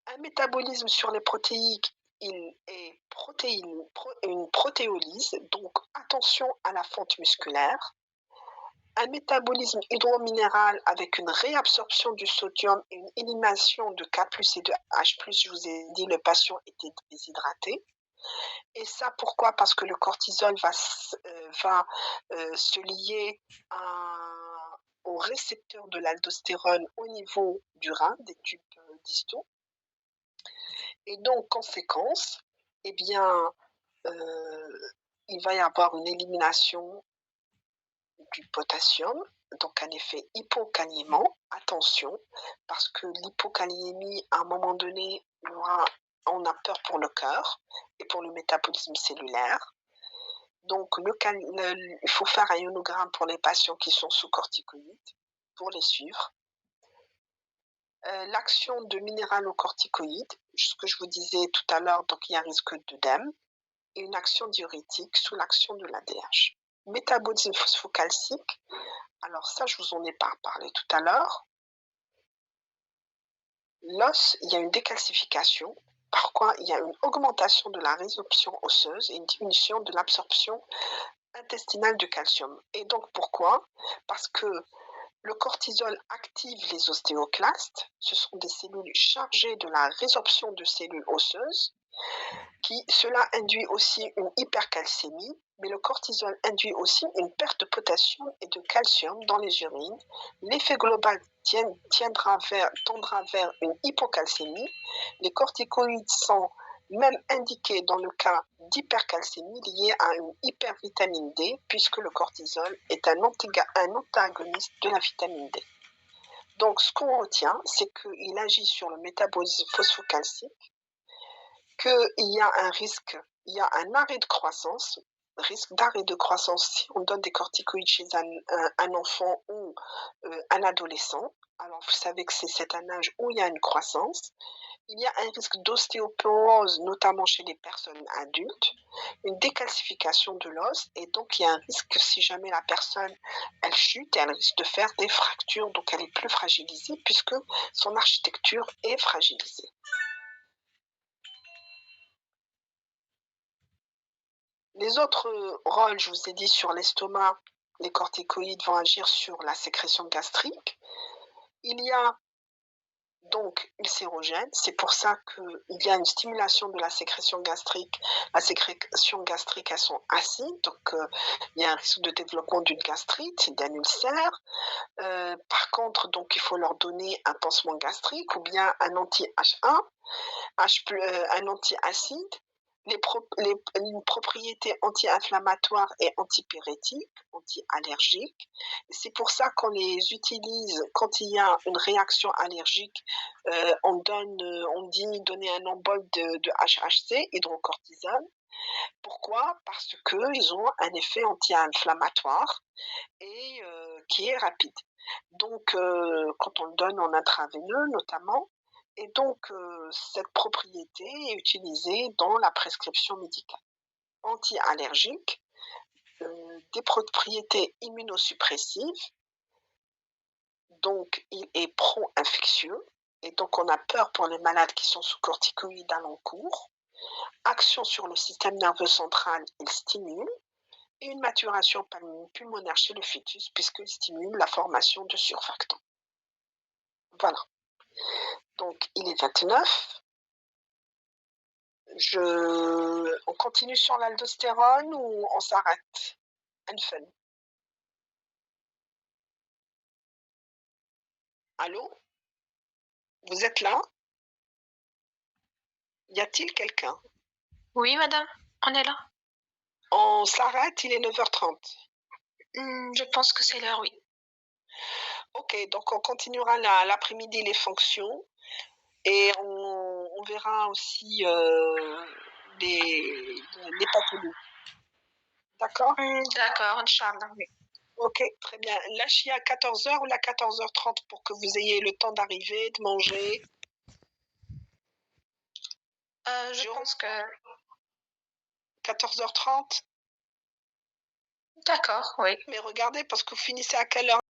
Un métabolisme sur les protéines, il est une protéolyse, donc attention à la fonte musculaire. Un métabolisme hydrominéral avec une réabsorption du sodium et une élimination de K+ et de H+, je vous ai dit, le patient était déshydraté. Et ça, pourquoi? Parce que le cortisol va se lier au récepteur de l'aldostérone au niveau du rein, des tubes distaux. Et donc, conséquence, eh bien, il va y avoir une élimination du potassium, donc un effet hypokaliémant. Attention, parce que l'hypokaliémie, à un moment donné, on a peur pour le cœur et pour le métabolisme cellulaire. Donc, il faut faire un ionogramme pour les patients qui sont sous corticoïdes, pour les suivre. L'action de minéralocorticoïdes, ce que je vous disais tout à l'heure, donc il y a un risque d'œdème, et une action diurétique sous l'action de l'ADH. Métabolisme phosphocalcique, alors ça, je vous en ai pas parlé tout à l'heure. L'os, il y a une décalcification. Pourquoi? Il y a une augmentation de la résorption osseuse et une diminution de l'absorption intestinale de calcium. Et donc pourquoi? Parce que le cortisol active les ostéoclastes. Ce sont des cellules chargées de la résorption de cellules osseuses. Cela induit aussi une hypercalcémie, mais le cortisol induit aussi une perte de potassium et de calcium dans les urines. L'effet global tendra vers une hypocalcémie. Les corticoïdes sont même indiqués dans le cas d'hypercalcémie liée à une hypervitamine D, puisque le cortisol est un antagoniste de la vitamine D. Donc, ce qu'on retient, c'est qu'il agit sur le métabolisme phosphocalcique, qu'il y a un risque, il y a un arrêt de croissance, risque d'arrêt de croissance si on donne des corticoïdes chez un enfant ou un adolescent. Alors, vous savez que c'est un âge où il y a une croissance. Il y a un risque d'ostéoporose, notamment chez les personnes adultes, une décalcification de l'os, et donc il y a un risque, si jamais la personne, elle chute, elle risque de faire des fractures, donc elle est plus fragilisée puisque son architecture est fragilisée. Les autres rôles, je vous ai dit sur l'estomac, les corticoïdes vont agir sur la sécrétion gastrique. Il y a donc ulcérogène, c'est pour ça qu'il y a une stimulation de la sécrétion gastrique. La sécrétion gastrique, elles sont acides, donc il y a un risque de développement d'une gastrite, d'un ulcère. Par contre, donc il faut leur donner un pansement gastrique ou bien un anti-H1, un anti-acide. Une propriété anti-inflammatoire et antipyrétique, anti-allergique. C'est pour ça qu'on les utilise quand il y a une réaction allergique. On dit donner un embol de HHC, hydrocortisone. Pourquoi? Parce qu'ils ont un effet anti-inflammatoire et qui est rapide. Donc, quand on le donne en intraveineux notamment, et donc cette propriété est utilisée dans la prescription médicale. Anti-allergique, des propriétés immunosuppressives, donc il est pro-infectieux, et donc on a peur pour les malades qui sont sous corticoïdes à long cours. Action sur le système nerveux central, il stimule, et une maturation pulmonaire chez le fœtus, puisqu'il stimule la formation de surfactants. Voilà. Donc, il est 29. On continue sur l'aldostérone ou on s'arrête? Anfen. Allô? Vous êtes là? Y a-t-il quelqu'un? Oui, madame, on est là. On s'arrête, il est 9h30. Je pense que c'est l'heure, oui. Ok, donc on continuera l'après-midi les fonctions et on verra aussi les pathologies. D'accord? D'accord, Inch'Allah, oui. Ok, très bien. Lâchez à 14h ou à 14h30 pour que vous ayez le temps d'arriver, de manger. Je pense que... 14h30. D'accord, oui. Mais regardez, parce que vous finissez à quelle heure